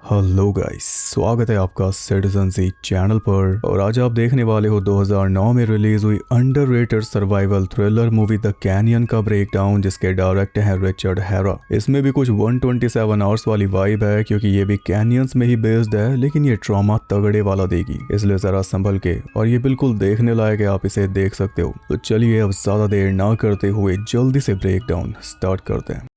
Hello guys, स्वागत है आपका सिटीजन सी चैनल पर। और आज आप देखने वाले हो 2009 में रिलीज हुई underrated survival thriller movie the canyon का ब्रेकडाउन, जिसके डायरेक्टर हैं रिचर्ड हैरा। इसमें भी कुछ 127 आवर्स वाली वाइब है, क्योंकि ये भी कैनियंस में ही बेस्ड है, लेकिन ये ट्रॉमा तगड़े वाला देगी, इसलिए जरा संभल के। और ये बिल्कुल देखने लायक है, आप इसे देख सकते हो। तो चलिए अब ज्यादा देर ना करते हुए जल्दी से ब्रेकडाउन स्टार्ट करते हैं।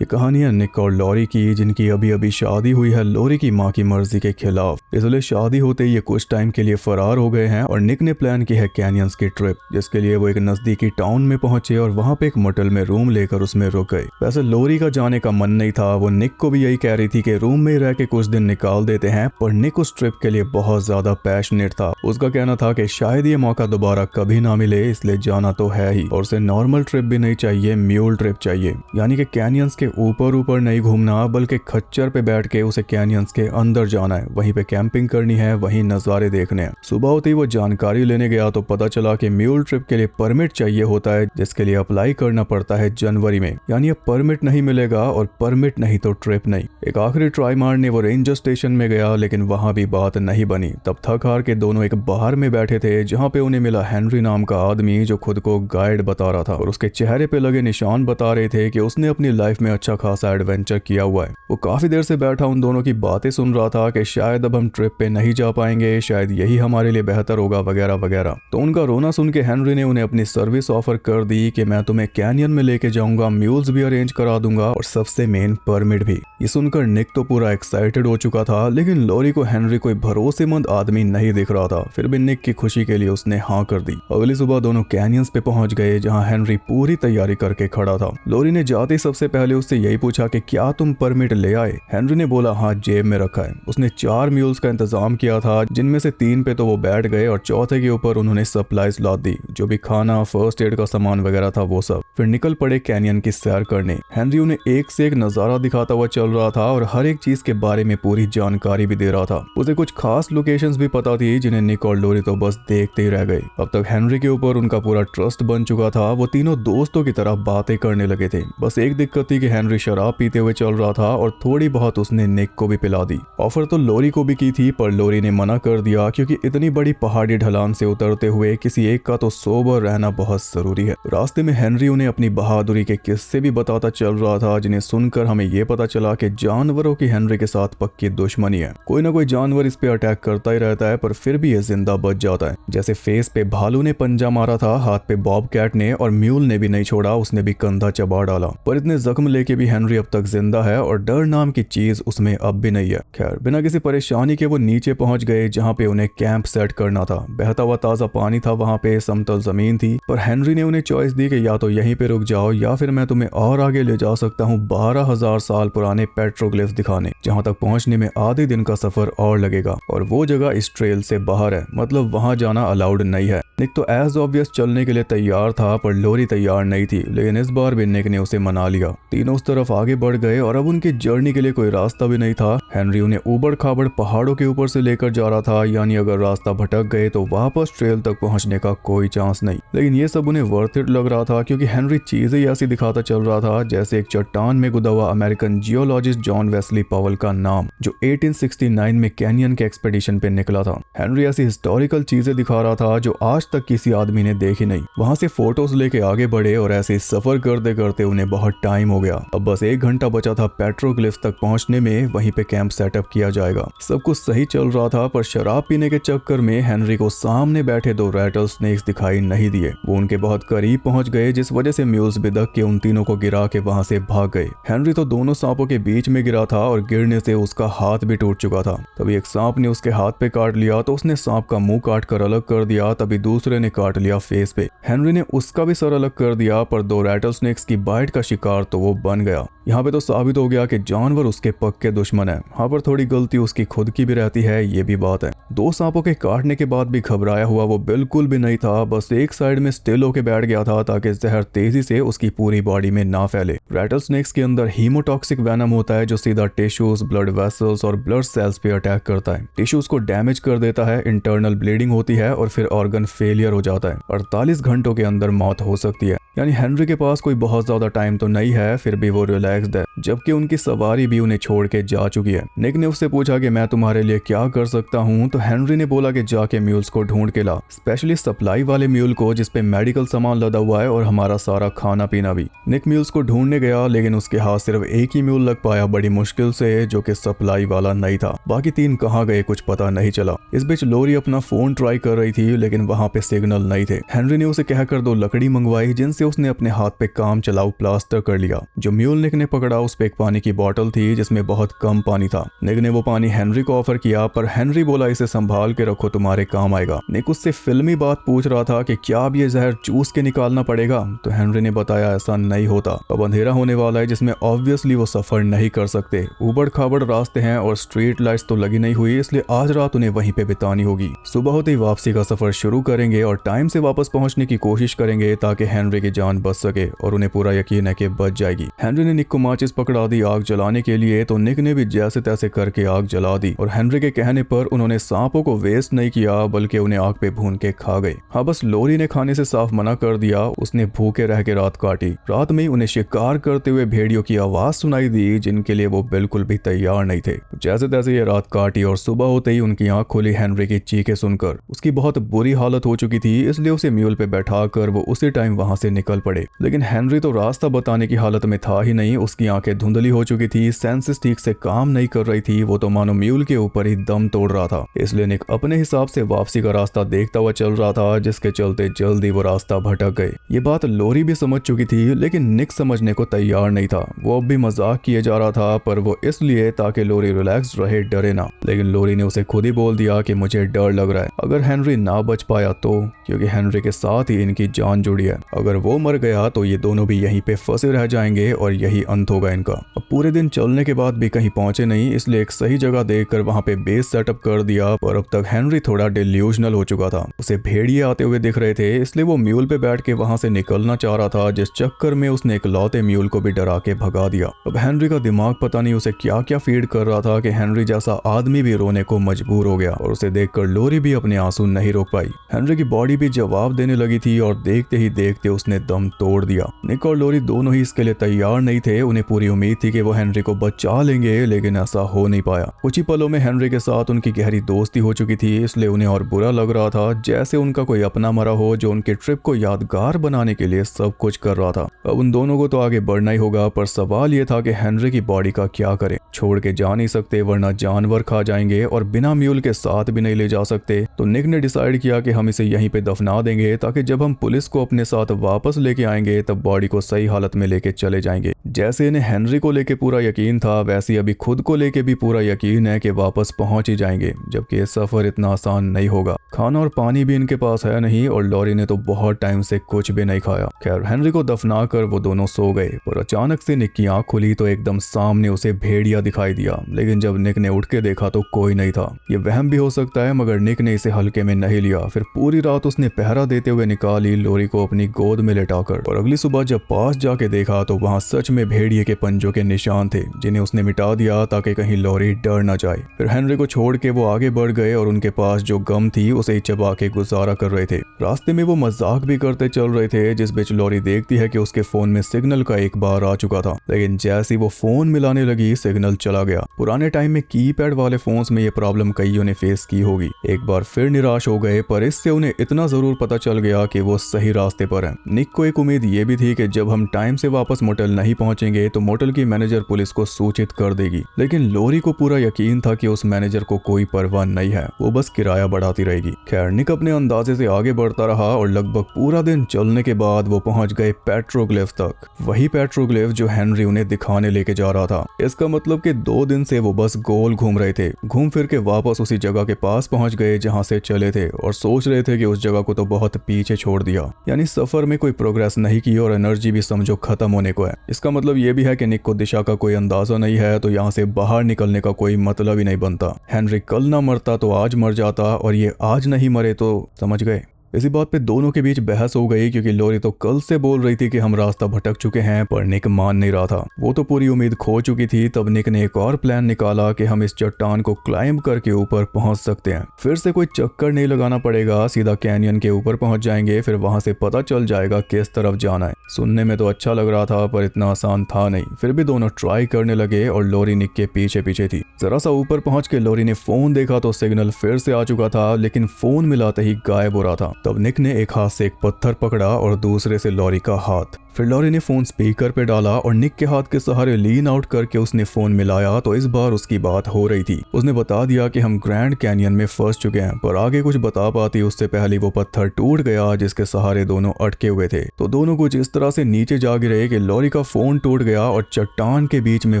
ये कहानी है निक और लॉरी की, जिनकी अभी अभी शादी हुई है लॉरी की माँ की मर्जी के खिलाफ। इसलिए शादी होते ही ये कुछ टाइम के लिए फरार हो गए हैं और निक ने प्लान की है कैनियंस की ट्रिप, जिसके लिए वो एक नजदीकी टाउन में पहुंचे और वहां पे एक मोटेल में रूम लेकर उसमें रुक गए। वैसे लॉरी का जाने का मन नहीं था, वो निक को भी यही कह रही थी कि रूम में रह के कुछ दिन निकाल देते हैं, पर निक उस ट्रिप के लिए बहुत ज्यादा पैशनेट था। उसका कहना था कि शायद ये मौका दोबारा कभी ना मिले, इसलिए जाना तो है ही। और उसे नॉर्मल ट्रिप भी नहीं चाहिए, म्यूल ट्रिप चाहिए, यानी कि कैनियंस के ऊपर ऊपर नहीं घूमना, बल्कि खच्चर पे बैठ के उसे कैनियंस के अंदर जाना है, वहीं पे कैंपिंग करनी है, वहीं नजारे देखने हैं। सुबह होते ही वो जानकारी लेने गया तो पता चला कि म्यूल ट्रिप के लिए परमिट चाहिए होता है, जिसके लिए अप्लाई करना पड़ता है जनवरी में। यानी अब परमिट नहीं मिलेगा, और परमिट नहीं तो ट्रिप नहीं। एक आखिरी ट्राई मारने वो रेंजर स्टेशन में गया, लेकिन वहां भी बात नहीं बनी। तब थक हार के दोनों एक बाहर में बैठे थे, जहाँ पे उन्हें मिला हेनरी नाम का आदमी, जो खुद को गाइड बता रहा था, और उसके चेहरे पे लगे निशान बता रहे थे कि उसने अपनी लाइफ में अच्छा खासा एडवेंचर किया हुआ है। वो काफी देर से बैठा उन दोनों की बातें सुन रहा था कि शायद अब हम ट्रिप पे नहीं जा पाएंगे, शायद यही हमारे लिए बेहतर होगा, वगैरह वगैरह। तो उनका रोना सुन के हेनरी ने उन्हें अपनी सर्विस ऑफर कर दी कि मैं तुम्हें कैनियन में लेके जाऊंगा, म्यूल्स भी अरेंज करा दूंगा, और सबसे मेन परमिट भी। ये सुनकर निक तो पूरा एक्साइटेड हो चुका था, लेकिन लॉरी को हेनरी कोई भरोसेमंद आदमी नहीं दिख रहा था। फिर भी निक की खुशी के लिए उसने हाँ कर दी। अगली सुबह दोनों कैनियंस पे पहुंच गए, जहां हेनरी पूरी तैयारी करके खड़ा था। लॉरी ने जाते ही सबसे पहले उससे यही पूछा कि क्या तुम परमिट ले आए? हेनरी ने बोला हाँ, जेब में रखा है। उसने 4 म्यूल्स का इंतजाम किया था, जिनमें से 3 पे तो वो बैठ गए, और चौथे के ऊपर उन्होंने सप्लाईज लाद दी, जो भी खाना, फर्स्ट एड का सामान वगैरह था वो सब। फिर निकल पड़े कैनियन की सैर करने। हेनरी उन्हें एक से एक नजारा दिखाता हुआ चल रहा था, और हर एक चीज के बारे में पूरी जानकारी भी दे रहा था। उसे कुछ खास लोकेशंस भी पता थी, जिन्हें निक और लॉरी तो बस देखते ही रह गए। अब तक हेनरी के ऊपर उनका पूरा ट्रस्ट बन चुका था। वो तीनों दोस्तों की तरह बातें करने लगे थे। बस एक दिक्कत थी कि हेनरी शराब पीते हुए चल रहा था, और थोड़ी बहुत उसने निक को भी पिला दी। ऑफर तो लॉरी को भी की थी, पर लॉरी ने मना कर दिया, क्योंकि इतनी बड़ी पहाड़ी ढलान से उतरते हुए किसी एक का तो सोबर रहना बहुत जरूरी है। रास्ते में हेनरी उन्हें अपनी बहादुरी के किस्से भी बताता चल रहा था, जिन्हें सुनकर हमें यह पता चला कि जानवरों की हेनरी के साथ पक्की दुश्मनी है। कोई ना कोई जानवर इस पे अटैक करता ही रहता है, पर फिर भी ये जिंदा बच जाता है। जैसे फेस पे भालू ने पंजा मारा था, हाथ पे बॉब कैट ने, और म्यूल ने भी नहीं छोड़ा, उसने भी कंधा चबा डाला। पर इतने जख्म लेके भी हेनरी अब तक जिंदा है, और डर नाम की चीज उसमें अब भी नहीं है। खैर, बिना किसी परेशानी के वो नीचे पहुंच गए, जहां पे उन्हें कैंप सेट करना था। बहता हुआ ताजा पानी था वहां पे, समतल जमीन थी, पर हेनरी ने उन्हें चॉइस दी कि या तो यहीं पे रुक जाओ, या फिर मैं तुम्हें और आगे ले जा सकता हूँ 12,000 साल पुराने पेट्रोग्लिफ दिखाने, जहां तक पहुंचने में आधे दिन का सफर और लगेगा, और वो जगह इस ट्रेल से बाहर है, मतलब वहां जाना अलाउड नहीं है। निक तो एज ऑब्वियस चलने के लिए तैयार था, पर लॉरी तैयार नहीं थी, लेकिन इस बार भी निक ने उसे मना लिया। तीनों उस तरफ आगे बढ़ गए, और अब उनकी जर्नी के लिए कोई रास्ता भी नहीं था। हेनरी उन्हें ऊबड़ खाबड़ पहाड़ों के ऊपर से लेकर जा रहा था, यानी अगर रास्ता भटक गए तो वापस ट्रेल तक पहुंचने का कोई चांस नहीं। लेकिन ये सब उन्हें वर्थ इट लग रहा था, क्योंकि हेनरी चीजें ऐसी दिखाता चल रहा था जैसे एक चट्टान में गुदा हुआ अमेरिकन जियोलॉजिस्ट जॉन वेस्ली पावल का नाम, जो 1869 में कैनियन के एक्सपेडिशन पे निकला था। हेनरी ऐसी हिस्टोरिकल चीजें दिखा रहा था जो आज तक किसी आदमी ने देखी नहीं। वहां से फोटोज लेके आगे बढ़े, और ऐसे सफर करते करते उन्हें बहुत टाइम हो गया। अब बस 1 घंटा बचा था पेट्रोग्लिफ तक पहुंचने में, वहीं पे कैंप सेटअप किया जाएगा। सब कुछ सही चल रहा था, पर शराब पीने के चक्कर में हेनरी को सामने बैठे 2 रैटल स्नेक्स दिखाई नहीं दिए। वो उनके बहुत करीब पहुंच गए, जिस वजह से म्यूल्स बिदक के उन तीनों को गिरा के वहां से भाग गए। हेनरी तो दोनों सांपों के बीच में गिरा था, और गिरने से उसका हाथ भी टूट चुका था। तभी एक सांप ने उसके हाथ पे काट लिया, तो उसने सांप का मुंह काट कर अलग कर दिया। तभी दूसरे ने काट लिया फेस पे। हेनरी ने उसका भी सर अलग कर दिया, पर 2 रैटल स्नेक्स की बाइट का शिकार तो वो बन बन गया। यहाँ पे तो साबित हो गया कि जानवर उसके पक्के दुश्मन है। यहाँ पर थोड़ी गलती उसकी खुद की भी रहती है, ये भी बात है। 2 सांपों के काटने के बाद भी घबराया हुआ वो बिल्कुल भी नहीं था, बस एक साइड में स्टिल होके बैठ गया था ताकि जहर तेजी से उसकी पूरी बॉडी में ना फैले। रैटल स्नेक्स के अंदर हीमोटॉक्सिक वेनम होता है जो सीधा टिश्यूज, ब्लड वेसल्स और ब्लड सेल्स पे अटैक करता है। टिश्यूज को डैमेज कर देता है, इंटरनल ब्लीडिंग होती है और फिर ऑर्गन फेलियर हो जाता है। 48 घंटों के अंदर मौत हो सकती है। यानी हेनरी के पास कोई बहुत ज्यादा टाइम तो नहीं है, फिर भी वो रिलैक्स्ड है, जबकि उनकी सवारी भी उन्हें छोड़ के जा चुकी है। निक ने उससे पूछा कि मैं तुम्हारे लिए क्या कर सकता हूँ, तो हेनरी ने बोला कि जाके म्यूल्स को ढूंढ के ला, स्पेशली सप्लाई वाले म्यूल को जिसपे मेडिकल सामान लदा हुआ है और हमारा सारा खाना पीना भी। निक म्यूल्स को ढूंढने गया, लेकिन उसके हाथ सिर्फ एक ही म्यूल लग पाया, बड़ी मुश्किल से, जो कि सप्लाई वाला नहीं था। बाकी 3 कहाँ गए कुछ पता नहीं चला। इस बीच लोरी अपना फोन ट्राई कर रही थी, लेकिन वहां पे सिग्नल नहीं थे। हेनरी ने उसे कहकर 2 लकड़ी मंगवाई, जिनसे उसने अपने हाथ पे काम चलाऊ प्लास्टर कर लिया। जो म्यूल निक ने पकड़ा उस पे एक पानी की बोतल थी जिसमें बहुत कम पानी था। निक ने वो पानी हेनरी को ऑफर किया, पर हेनरी बोला इसे संभाल के रखो, तुम्हारे काम आएगा। निक उससे फिल्मी बात पूछ रहा था कि क्या अब ये जहर चूस के निकालना पड़ेगा, तो हेनरी ने बताया ऐसा नहीं होता, अब अंधेरा होने वाला है जिसमें ऑब्वियसली वो सफर नहीं कर सकते। उबड़ खाबड़ रास्ते हैं और स्ट्रीट लाइट्स तो लगी नहीं हुई, इसलिए आज रात उन्हें वहीं पे बितानी होगी। सुबह होते ही वापसी का सफर शुरू करेंगे और टाइम से वापस पहुंचने की कोशिश करेंगे ताकि हेनरी की जान बच सके, और उन्हें पूरा यकीन है कि बच जाएगी। हेनरी ने निक को माचिस पकड़ा दी आग जलाने के लिए, तो निक ने भी जैसे तैसे करके आग जला दी, और हेनरी के कहने पर उन्होंने सांपों को वेस्ट नहीं किया, बल्कि उन्हें आग पे भून के खा गए। हाँ, बस लोरी ने खाने से साफ मना कर दिया, उसने भूखे रह के रात काटी। रात में उन्हें शिकार करते हुए भेड़ियों की आवाज सुनाई दी, जिनके लिए वो बिल्कुल भी तैयार नहीं थे। जैसे तैसे ये रात काटी और सुबह होते ही उनकी आंख खुली हेनरी की चीखें सुनकर। उसकी बहुत बुरी हालत हो चुकी थी, इसलिए उसे म्यूल पे बैठाकर वो उसी टाइम वहां से निकल पड़े। लेकिन हेनरी तो रास्ता बताने की हालत में था ही नहीं, उसकी आंखें धुंधली हो चुकी थी, सेंसेस ठीक से काम नहीं कर रही थी, वो तो मानो म्यूल के ऊपर ही दम तोड़ रहा था। इसलिए निक अपने हिसाब से वापसी का रास्ता देखता हुआ चल रहा था, जिसके चलते जल्दी वो रास्ता भटक गए। ये बात लोरी भी समझ चुकी थी, लेकिन निक समझने को तैयार नहीं था। वो अब भी मजाक किए जा रहा था, पर वो इसलिए ताकि लोरी रिलैक्स रहे, डरे ना। लेकिन लोरी ने उसे खुद ही बोल दिया कि मुझे डर लग रहा है अगर हेनरी ना बच पाया तो, क्योंकि हेनरी के साथ ही इनकी जान जुड़ी है। अगर वो मर गया तो ये दोनों भी यहीं पे फंसे रह जाएंगे और यही अंत होगा इनका। अब पूरे दिन चलने के बाद भी कहीं पहुंचे नहीं, इसलिए एक सही जगह देखकर वहां पे बेस सेटअप कर दिया। पर अब तक हेनरी थोड़ा डिल्यूजनल हो चुका था, उसे भेड़िए आते हुए दिख रहे थे, इसलिए वो म्यूल पे बैठ के वहां से निकलना चाह रहा था, जिस चक्कर में उसने एक लौते म्यूल को भी डरा के भगा दिया। अब हेनरी का दिमाग पता नहीं उसे क्या क्या फीड कर रहा था कि हेनरी जैसा आदमी भी रोने को मजबूर हो गया, और उसे देखकर लोरी भी अपने आंसू नहीं रोक पाई। हेनरी की बॉडी भी जवाब देने लगी थी और देखते ही देखते उसने दम तोड़ दिया। निक और लोरी दोनों ही इसके लिए तैयार नहीं थे। उन्हें पूरी उम्मीद थी कि वो हेनरी को बचा लेंगे, लेकिन ऐसा हो नहीं पाया। कुछ ही पलों में हेनरी के साथ उनकी गहरी दोस्ती हो चुकी थी, इसलिए उन्हें और बुरा लग रहा था, जैसे उनका कोई अपना मरा हो जो उनके ट्रिप को यादगार बनाने के लिए सब कुछ कर रहा था। अब उन दोनों को तो आगे बढ़ना ही होगा, पर सवाल ये था कि हेनरी की बॉडी का क्या करें। छोड़ के जा नहीं सकते वरना जानवर खा जाएंगे, और बिना म्यूल के साथ भी नहीं ले जा सकते। तो निक ने डिसाइड किया कि हम इसे यहीं पे दफना देंगे, ताकि जब हम पुलिस को अपने साथ वापस लेके आएंगे तब बॉडी को सही हालत में लेके चले जाएंगे। जैसे इन्हें हेनरी को लेके पूरा यकीन था, वैसे अभी खुद को लेके भी पूरा यकीन है कि वापस पहुंच ही जाएंगे, जबकि ये सफर इतना आसान नहीं होगा। खाना और पानी भी इनके पास है नहीं, और लॉरी ने तो बहुत टाइम से कुछ भी नहीं खाया। खैर, हेनरी को दफना कर वो दोनों सो गए, और अचानक से निक की आंख खुली तो एकदम सामने उसे भेड़िया दिखाई दिया। लेकिन जब निक ने उठ के देखा तो कोई नहीं था। ये वहम भी हो सकता है, मगर निक ने इसे हल्के में नहीं लिया। फिर पूरी रात उसने पहरा देते हुए निकाली लोरी को अपनी गोद में लेटाकर, और अगली सुबह जब पास जाके देखा तो वहां सच में भेड़िए के पंजों के निशान थे, जिन्हें उसने मिटा दिया ताकि कहीं लोरी डर न जाए। फिर हेनरी को छोड़ के वो आगे बढ़ गए, और उनके पास जो गम थी उसे चबा के गुजारा कर रहे थे। रास्ते में वो मजाक भी करते चल रहे थे, जिस बीच लोरी देखती है कि उसके फोन में सिग्नल का एक बार आ चुका था, लेकिन जैसे वो फोन मिलाने लगी सिग्नल चला गया। पुराने टाइम में कीपैड वाले फोन्स में ये प्रॉब्लम कईयों ने फेस की होगी। एक बार फिर निराश हो गए, पर इससे उन्हें इतना जरूर पता चल गया कि वो सही रास्ते पर हैं। निक को एक उम्मीद ये भी थी कि जब हम टाइम से वापस मोटल नहीं पहुंचेंगे तो मोटल की मैनेजर पुलिस को सूचित कर देगी, लेकिन लोरी को पूरा यकीन था कि उस मैनेजर को कोई परवाह नहीं है, वो बस किराया बढ़ाती रहेगी। खैर, निक अपने अंदाजे से आगे बढ़ करता रहा और लगभग पूरा दिन चलने के बाद वो पहुंच गए पेट्रोग्लिफ तक। वही पेट्रोग्लिफ जो हेनरी उन्हें दिखाने लेके जा रहा था। इसका मतलब कि 2 दिन से वो बस गोल घूम रहे थे। घूम फिर के वापस उसी जगह के पास पहुंच गए जहां से चले थे और सोच रहे थे कि उस जगह को तो बहुत पीछे छोड़ दिया, यानी सफर में कोई प्रोग्रेस नहीं की और एनर्जी भी समझो खत्म होने को है। इसका मतलब ये भी है कि निक को दिशा का कोई अंदाजा नहीं है, तो यहाँ से बाहर निकलने का कोई मतलब ही नहीं बनता। हेनरी कल ना मरता तो आज मर जाता और ये आज नहीं मरे तो समझ गए। इसी बात पे दोनों के बीच बहस हो गई क्योंकि लोरी तो कल से बोल रही थी कि हम रास्ता भटक चुके हैं, पर निक मान नहीं रहा था। वो तो पूरी उम्मीद खो चुकी थी। तब निक ने एक और प्लान निकाला कि हम इस चट्टान को क्लाइंब करके ऊपर पहुंच सकते हैं। फिर से कोई चक्कर नहीं लगाना पड़ेगा, सीधा कैनियन के ऊपर पहुंच जाएंगे, फिर वहां से पता चल जाएगा किस तरफ जाना है। सुनने में तो अच्छा लग रहा था पर इतना आसान था नहीं। फिर भी दोनों ट्राई करने लगे और लोरी निक के पीछे पीछे थी। जरा सा ऊपर पहुंच के लोरी ने फोन देखा तो सिग्नल फिर से आ चुका था, लेकिन फोन मिलाते ही गायब हो रहा था। तब निक ने एक हाथ से एक पत्थर पकड़ा और दूसरे से लोरी का हाथ। फिर लोरी ने फोन स्पीकर पे डाला और निक के हाथ के सहारे लीन आउट करके उसने फोन मिलाया तो इस बार उसकी बात हो रही थी। उसने बता दिया कि हम ग्रैंड कैनियन में फंस चुके हैं, पर आगे कुछ बता पाती उससे पहले वो पत्थर टूट गया जिसके सहारे दोनों अटके हुए थे। तो दोनों कुछ इस तरह से नीचे जा गिरे कि लोरी का फोन टूट गया और चट्टान के बीच में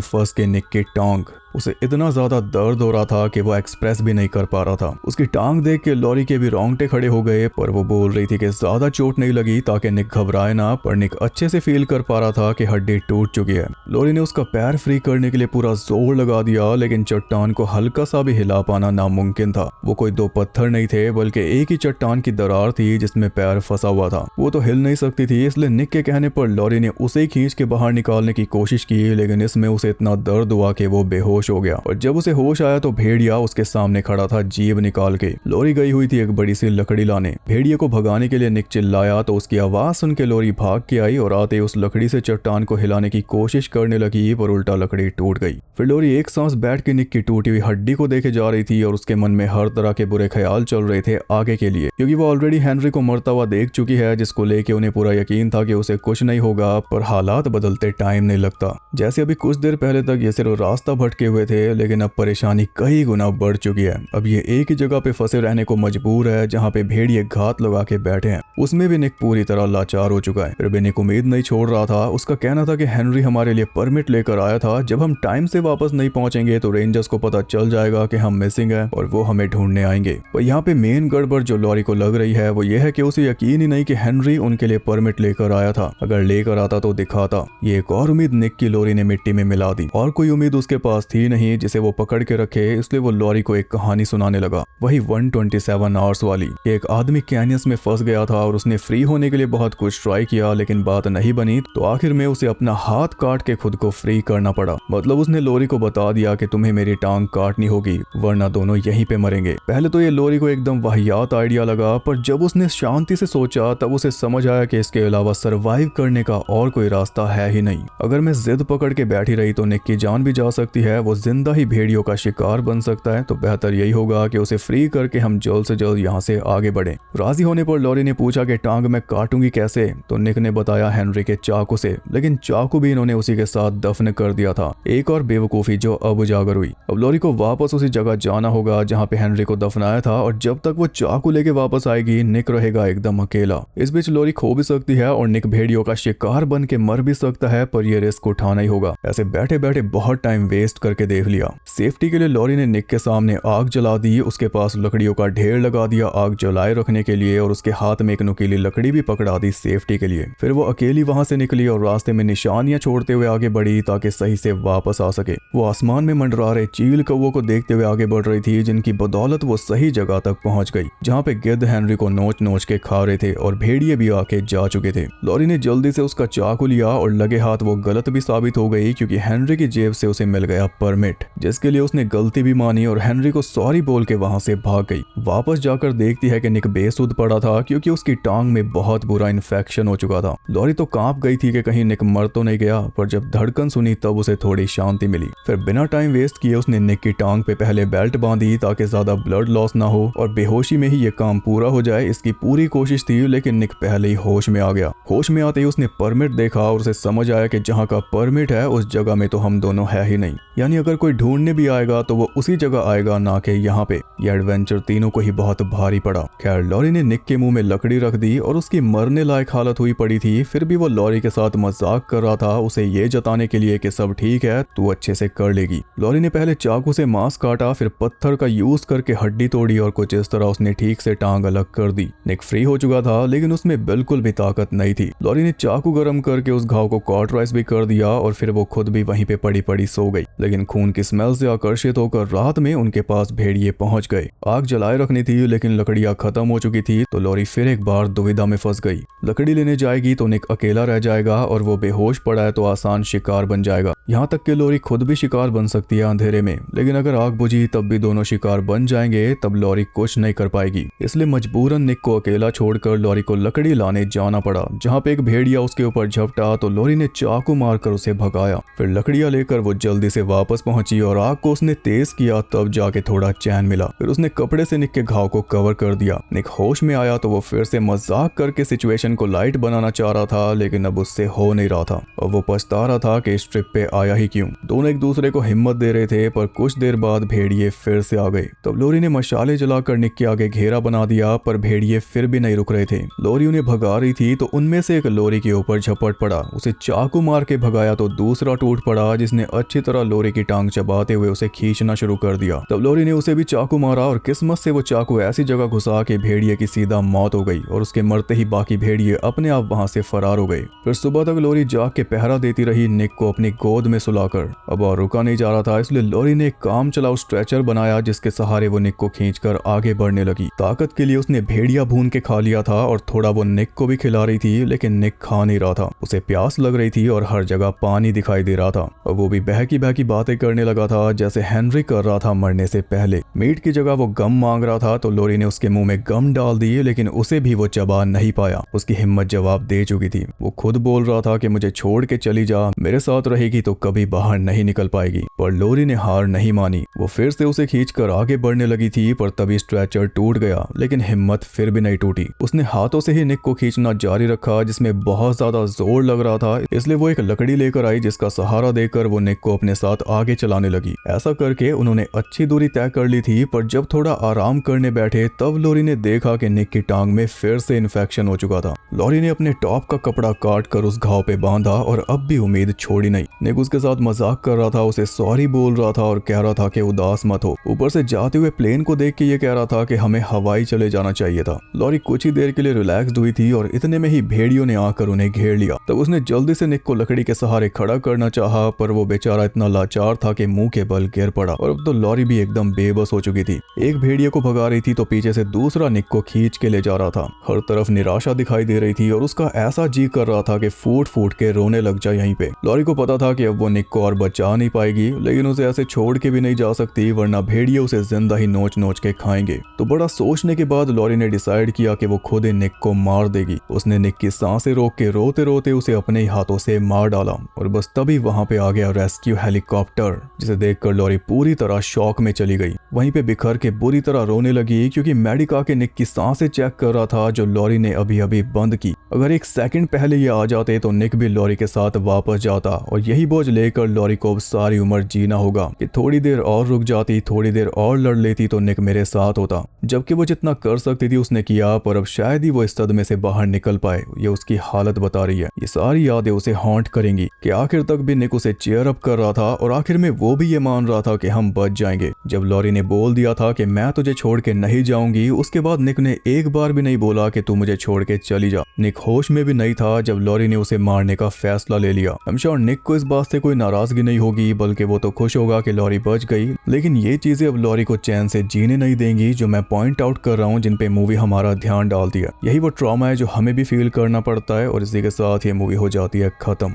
फंस के निक की टांग। उसे इतना ज्यादा दर्द हो रहा था कि वो एक्सप्रेस भी नहीं कर पा रहा था। उसकी टांग देख के लोरी के भी रोंगटे खड़े हो गए, पर वो बोल रही थी कि ज्यादा चोट नहीं लगी ताकि निक घबराए ना। पर निक अच्छे से फील कर पा रहा था कि हड्डी टूट चुकी है। लोरी ने उसका पैर फ्री करने के लिए पूरा जोर लगा दिया, लेकिन चट्टान को हल्का सा भी हिला पाना नामुमकिन था। वो कोई 2 पत्थर नहीं थे बल्कि एक ही चट्टान की दरार थी जिसमें पैर फंसा हुआ था। वो तो हिल नहीं सकती थी, इसलिए निक के कहने पर लोरी ने उसे खींच के बाहर निकालने की कोशिश की, लेकिन इसमें उसे इतना दर्द हुआ कि वो बेहोश हो गया। और जब उसे होश आया तो भेड़िया उसके सामने खड़ा था जीभ निकाल के। लोरी गई हुई थी एक बड़ी सी लकड़ी लाने। भेड़िए को भगाने के लिए निक चिल्लाया तो उसकी आवाज सुन के लोरी भाग के आई और आते उस लकड़ी से चट्टान को हिलाने की कोशिश करने लगी, पर उल्टा लकड़ी टूट गई। फिर लोरी एक सांस बैठ के निक की टूटी हुई हड्डी को देखे जा रही थी और उसके मन में हर तरह के बुरे ख्याल चल रहे थे आगे के लिए, क्योंकि वो ऑलरेडी हेनरी को मरता हुआ देख चुकी है, जिसको लेके उन्हें पूरा यकीन था कि उसे कुछ नहीं होगा। पर हालात बदलते टाइम नहीं लगता। जैसे अभी कुछ देर पहले तक ये सिर्फ रास्ता भटके हुए थे, लेकिन अब परेशानी कई गुना बढ़ चुकी है। अब ये एक ही जगह पे फंसे रहने को मजबूर है जहाँ पे भेड़िए घात लगा के बैठे हैं। उसमें भी निक पूरी तरह लाचार हो चुका है। फिर भी निक उम्मीद नहीं छोड़ रहा था। उसका कहना था कि हेनरी हमारे लिए परमिट लेकर आया था, जब हम टाइम से वापस नहीं पहुंचेंगे तो रेंजर्स को पता चल जाएगा कि हम मिसिंग है और वो हमें ढूंढने आएंगे। और यहाँ पे मेन गड़बड़ जो लोरी को लग रही है वो ये है कि उसे यकीन ही नहीं कि हेनरी उनके लिए परमिट लेकर आया था। अगर लेकर आता तो दिखाता। ये एक और उम्मीद निक की लोरी ने मिट्टी में मिला दी। और कोई उम्मीद उसके पास थी नहीं जिसे वो पकड़ के रखे, इसलिए वो लोरी को एक कहानी सुनाने लगा, वही 127 आवर्स वाली। एक आदमी कैनियंस में फंस गया था और उसने फ्री होने के लिए बहुत कुछ ट्राई किया, लेकिन बात नहीं बनी तो आखिर में उसे अपना हाथ काट के खुद को फ्री करना पड़ा। मतलब उसने लोरी को बता दिया कि तुम्हें मेरी टांग काटनी होगी वरना दोनों यहीं पे मरेंगे। पहले तो ये लोरी को एकदम वाहियात आइडिया लगा, पर जब उसने शांति से सोचा तब उसे समझ आया कि इसके अलावा सरवाइव करने का और कोई रास्ता है ही नहीं। अगर मैं जिद पकड़ के बैठी रही तो निक की जान भी जा सकती है, वो जिंदा ही भेड़ियों का शिकार बन सकता है। तो बेहतर यही होगा कि उसे फ्री करके हम जल्द से जल्द यहाँ से आगे बढ़े। राजी होने पर लोरी ने पूछा कि टांग मैं काटूंगी कैसे, तो निक ने बताया हेनरी के चाकू से, लेकिन चाकू भी इन्होंने उसी के साथ दफन कर दिया था। एक और बेवकूफी जो अब उजागर हुई। अब लोरी को वापस उसी जगह जाना होगा जहाँ पे हेनरी को दफनाया था, और जब तक वो चाकू लेके वापस आएगी निक रहेगा एकदम अकेला। इस बीच लोरी खो भी सकती है और निक भेड़ियों का शिकार बन के मर भी सकता है, पर यह रिस्क उठाना ही होगा। ऐसे बैठे बैठे बहुत टाइम वेस्ट करके देख लिया। सेफ्टी के लिए लोरी ने निक के सामने आग जला दी, उसके पास लकड़ियों का ढेर लगा दिया आग जलाए रखने के लिए, और उसके हाथ में एक नुकीली लकड़ी भी पकड़ा दी सेफ्टी के लिए। फिर वो अकेली वहां से निकली और रास्ते में निशानियां छोड़ते हुए आगे बढ़ी ताकि सही से वापस आ सके। वो आसमान में मंडरा रहे चील कौवों को देखते हुए आगे बढ़ रही थी, जिनकी बदौलत वो सही जगह तक पहुंच गई जहाँ पे गिद्ध हेनरी को नोच नोच के खा रहे थे और भेड़िए भी आके जा चुके थे। लोरी ने जल्दी से उसका चाकू लिया और लगे हाथ वो गलत भी साबित हो गई, क्योंकि हेनरी की जेब से उसे मिल गया परमिट, जिसके लिए उसने गलती भी मानी और हेनरी को सॉरी बोल के वहां से भाग गई। वापस जाकर देखती है कि निक बेसुध पड़ा था, क्योंकि उसकी टांग में बहुत बुरा इन्फेक्शन हो चुका था। लोरी तो कांप गई थी कि कहीं निक मर तो नहीं गया, पर जब धड़कन सुनी तब उसे थोड़ी शांति मिली। फिर बिना टाइम वेस्ट किए उसने निक की टांग पे पहले बेल्ट बांधी ताकि ज्यादा ब्लड लॉस ना हो और बेहोशी में ही ये काम पूरा हो जाए, इसकी पूरी कोशिश थी। लेकिन निक पहले ही होश में आ गया। होश में आते ही उसने परमिट देखा और उसे समझ आया कि जहाँ का परमिट है उस जगह में तो हम दोनों है ही नहीं। यानी अगर कोई ढूंढने भी आएगा तो वो उसी जगह आएगा ना कि यहाँ पे। यह एडवेंचर तीनों को ही बहुत भारी पड़ा। खैर लॉरी ने निक के मुंह में लकड़ी रख दी और उसकी मरने लायक हालत हुई पड़ी थी, फिर भी वो लॉरी के साथ मजाक कर रहा था, उसे ये जताने के लिए कि सब ठीक है, तू अच्छे से कर लेगी। लॉरी ने पहले चाकू से मांस काटा, फिर पत्थर का यूज करके हड्डी तोड़ी और कुछ इस तरह उसने ठीक से टांग अलग कर दी। निक फ्री हो चुका था लेकिन उसमें बिल्कुल भी ताकत नहीं थी। लॉरी ने चाकू गर्म करके उस घाव को कॉटराइज भी कर दिया और फिर वो खुद भी वहीं पे पड़ी पड़ी सो गई। लेकिन खून की स्मेल से आकर्षित होकर रात में उनके पास भेड़िए पहुंच गए। आग जलाए रखनी थी लेकिन लकड़ियां खत्म हो चुकी थी, तो लॉरी फिर एक बार दुविधा में फंस गई। लकड़ी लेने जाएगी तो निक अकेला रह जाएगा और वो बेहोश पड़ा है तो आसान शिकार बन जाएगा। यहाँ तक कि लॉरी खुद भी शिकार बन सकती है अंधेरे में, लेकिन अगर आग बुझी तब भी दोनों शिकार बन जाएंगे, तब लॉरी कुछ नहीं कर पाएगी। इसलिए मजबूरन निक को अकेला छोड़कर लॉरी को लकड़ी लाने जाना पड़ा। जहाँ पे एक भेड़िया उसके ऊपर झपटा तो लॉरी ने चाकू मारकर उसे भगाया। फिर लकड़ियां लेकर वो जल्दी से वापस पहुंची और आग को उसने तेज किया, तब जाके थोड़ा चैन मिला। फिर उसने कपड़े से निक के घाव को कवर कर दिया। निक होश में आया तो वो फिर से मजाक करके सिचुएशन को लाइट बनाना चाह रहा था, लेकिन अब उससे हो नहीं रहा था और वो पछता रहा था कि इस ट्रिप पे आया ही क्यों। दोनों एक दूसरे को हिम्मत दे रहे थे, पर कुछ देर बाद भेड़िए फिर से आ गए। तब लॉरी ने मशाले जलाकर निक के आगे घेरा बना दिया, पर भेड़िए फिर भी नहीं रुक रहे थे। लॉरी उन्हें भगा रही थी तो उनमें से एक लॉरी के ऊपर झपट पड़ा। उसे चाकू मार के भगाया तो दूसरा टूट पड़ा, जिसने अच्छी तरह लॉरी की टांग चबाते हुए उसे खींचना शुरू कर दिया। तब लॉरी ने उसे भी चाकू मारा और किस्मत से वो चाकू ऐसी जगह घुसा के भेड़िए की सीधा मौत हो गई और उसके मरते ही बाकी भेड़िए अपने आप वहां से फरार हो गए। फिर सुबह तक लॉरी जाग के पहरा देती रही निक को अपनी गोद में सुलाकर। अब और रुका नहीं जा रहा था, इसलिए लॉरी ने एक काम चलाऊ स्ट्रेचर बनाया, जिसके सहारे वो निक को खींचकर आगे बढ़ने लगी। ताकत के लिए उसने भेड़िया भून के खा लिया था और थोड़ा वो निक को भी खिला रही थी, लेकिन निक खा नहीं रहा था। उसे प्यास लग रही थी और हर जगह पानी दिखाई दे रहा था और वो भी बहकी बहकी बातें करने लगा था, जैसे हेनरी कर रहा था मरने से पहले। मीट की जगह वो गम मांग रहा था तो लॉरी ने उसके मुंह में गम डाल दिए, लेकिन उसे भी वो चबा नहीं पाया। उसकी हिम्मत जवाब दे चुकी थी। वो खुद बोल रहा था कि मुझे छोड़ के चली जा, मेरे साथ रहेगी तो कभी बाहर नहीं निकल पाएगी। पर लॉरी ने हार नहीं मानी। वो फिर से उसे खींचकर आगे बढ़ने लगी थी, पर तभी स्ट्रेचर टूट गया, लेकिन हिम्मत फिर भी नहीं टूटी। उसने हाथों से ही निक को खींचना जारी रखा, जिसमें बहुत ज्यादा जोर लग रहा था। इसलिए वो एक लकड़ी लेकर आई, जिसका सहारा देकर वो निक को अपने साथ आगे चलाने लगी। ऐसा करके उन्होंने अच्छी दूरी तय कर ली थी, पर जब थोड़ा आराम करने बैठे तब लॉरी ने देखा कि निक की टांग में फिर से इन्फेक्शन हो चुका था। लॉरी ने अपने टॉप का कपड़ा काट कर उस घाव पे बांधा और अब भी उम्मीद छोड़ी नहीं। निक उसके साथ मजाक कर रहा था, उसे सॉरी बोल रहा था और कह रहा था कि उदास मत हो। ऊपर से जाते हुए प्लेन को देख के ये कह रहा था कि हमें हवाई चले जाना चाहिए था। लॉरी कुछ ही देर के लिए रिलैक्स्ड हुई थी और इतने में ही भेड़ियों ने आकर उन्हें घेर लिया। तब उसने जल्दी से निक को लकड़ी के सहारे खड़ा करना चाहा, पर वो बेचारा इतना लाचार था कि मुंह के बल गिर पड़ा और अब तो लॉरी भी एकदम बेबस हो चुकी थी। एक भेड़िए को भगा रही थी तो पीछे से दूसरा निक को खींच के ले जा रहा था। हर तरफ निराशा दिखाई दे रही थी और उसका ऐसा जी कर रहा था कि फूट फूट के रोने लग जाए यहीं पे। लॉरी को पता था कि अब वो निक को और बचा नहीं पाएगी, लेकिन उसे ऐसे छोड़ के भी नहीं जा सकती, वरना भेड़िए उसे जिंदा ही नोच नोच के खाएंगे। तो बड़ा सोचने के बाद लॉरी ने डिसाइड किया कि वो खुद ही निक को मार देगी। उसने निक की सांसें रोक के रोते रोते उसे अपने ही हाथों से मार डाला और बस तभी वहां पे आ गया रेस्क्यू हेलीकॉप्टर, जिसे देखकर लॉरी पूरी तरह शॉक में चली गई। वहीं पे बिखर के बुरी तरह रोने लगी, क्योंकि मेडिक आके निक की सांसें चेक कर रहा था, जो लॉरी ने अभी अभी बंद की। अगर एक सेकंड पहले ये आ जाते तो निक भी लॉरी के साथ वापस जाता और यही बोझ लेकर लॉरी को अब सारी उम्र जीना होगा कि थोड़ी देर और रुक जाती, थोड़ी देर और लड़ लेती तो निक मेरे साथ होता। जबकि वो जितना कर सकती थी उसने किया, पर अब शायद ही वो इस सदमे से बाहर निकल पाए। ये उसकी हालत बता रही है। ये सारी यादें उसे हॉन्ट करेंगी कि आखिर तक भी निक उसे चेयर अप कर रहा था और आखिर में वो भी ये मान रहा था कि हम बच जाएंगे। जब लॉरी ने बोल दिया था कि मैं तुझे छोड़ के नहीं जाऊंगी, उसके बाद निक ने एक बार भी नहीं बोला कि तू मुझे छोड़ के चली जा। निक होश में भी नहीं था जब लॉरी ने उसे मारने का फैसला ले लिया। I'm sure निक को इस बात से कोई नाराजगी नहीं होगी, बल्कि वो तो खुश होगा कि लॉरी बच गई। लेकिन ये चीजें अब लॉरी को चैन से जीने नहीं देंगी, जो मैं पॉइंट आउट कर रहा हूँ, जिन पे मूवी हमारा ध्यान डालती है। यही वो ट्रॉमा है जो हमें भी फील करना पड़ता है और इसी के साथ ये मूवी हो जाती है खत्म।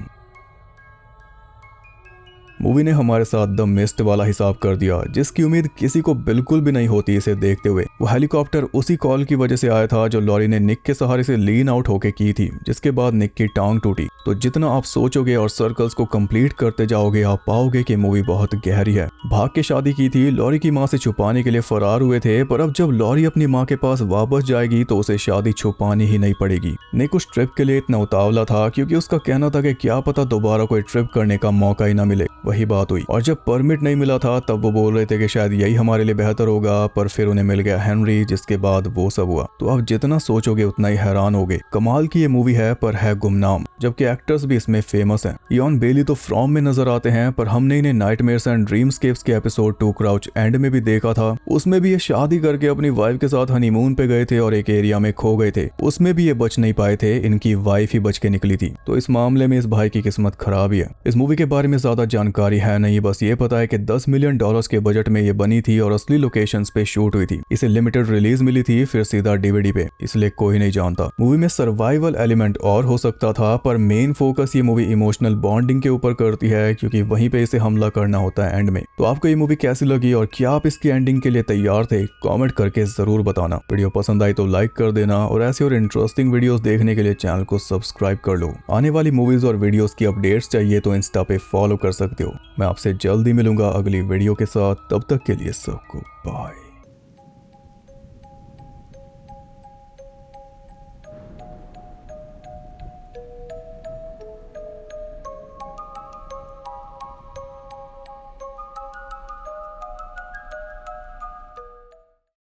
मूवी ने हमारे साथ द मिस्ट वाला हिसाब कर दिया, जिसकी उम्मीद किसी को बिल्कुल भी नहीं होती इसे देखते हुए। वो हेलीकॉप्टर उसी कॉल की वजह से आया था जो लॉरी ने निक के सहारे से लीन आउट होके की थी, जिसके बाद निक की टांग टूटी। तो जितना आप सोचोगे और सर्कल्स को कंप्लीट करते जाओगे, आप पाओगे कि मूवी बहुत गहरी है। भाग के शादी की थी, लॉरी की माँ से छुपाने के लिए फरार हुए थे, पर अब जब लॉरी अपनी माँ के पास वापस जाएगी तो उसे शादी छुपानी ही नहीं पड़ेगी। निक उस ट्रिप के लिए इतना उतावला था क्योंकि उसका कहना था कि क्या पता दोबारा कोई ट्रिप करने का मौका ही ना मिले। वही बात हुई और जब परमिट नहीं मिला था तब वो बोल रहे थे कि शायद यही हमारे लिए बेहतर होगा, पर फिर उन्हें मिल गया हेनरी, जिसके बाद वो सब हुआ। तो आप जितना सोचोगे उतना ही हैरान होगे। कमाल की ये मूवी है पर है गुमनाम, जबकि एक्टर्स भी इसमें फेमस हैं। इयान बेली तो फ्रॉम में नजर आते हैं, पर हमने इन्हें नाइटमेयर्स एंड ड्रीमस्केप्स के एपिसोड 2 क्राउच एंड में भी देखा था। उसमें भी ये शादी करके अपनी वाइफ के साथ हनीमून पे गए थे और एक एरिया में खो गए थे। उसमें भी ये बच नहीं पाए थे, इनकी वाइफ ही बच के निकली थी। तो इस मामले में इस भाई की किस्मत खराब ही है। इस मूवी के बारे में ज्यादा जानकारी है नहीं, बस ये पता है कि $10 मिलियन के बजट में ये बनी थी और असली लोकेशंस पे शूट हुई थी। इसे लिमिटेड रिलीज मिली थी, फिर सीधा डीवीडी पे, इसलिए कोई नहीं जानता। मूवी में सर्वाइवल एलिमेंट और हो सकता था, पर मेन फोकस ये मूवी इमोशनल बॉन्डिंग के ऊपर करती है, क्योंकि वहीं पे इसे हमला करना होता है एंड में। तो आपको ये मूवी कैसी लगी और क्या आप इसकी एंडिंग के लिए तैयार थे? कमेंट करके जरूर बताना। वीडियो पसंद आई तो लाइक कर देना और ऐसे और इंटरेस्टिंग वीडियोस देखने के लिए चैनल को सब्सक्राइब कर लो। आने वाली मूवीज और वीडियोस की अपडेट्स चाहिए तो इंस्टा पे फॉलो कर सकते हो। मैं आपसे जल्दी मिलूंगा अगली वीडियो के साथ, तब तक के लिए सबको बाय।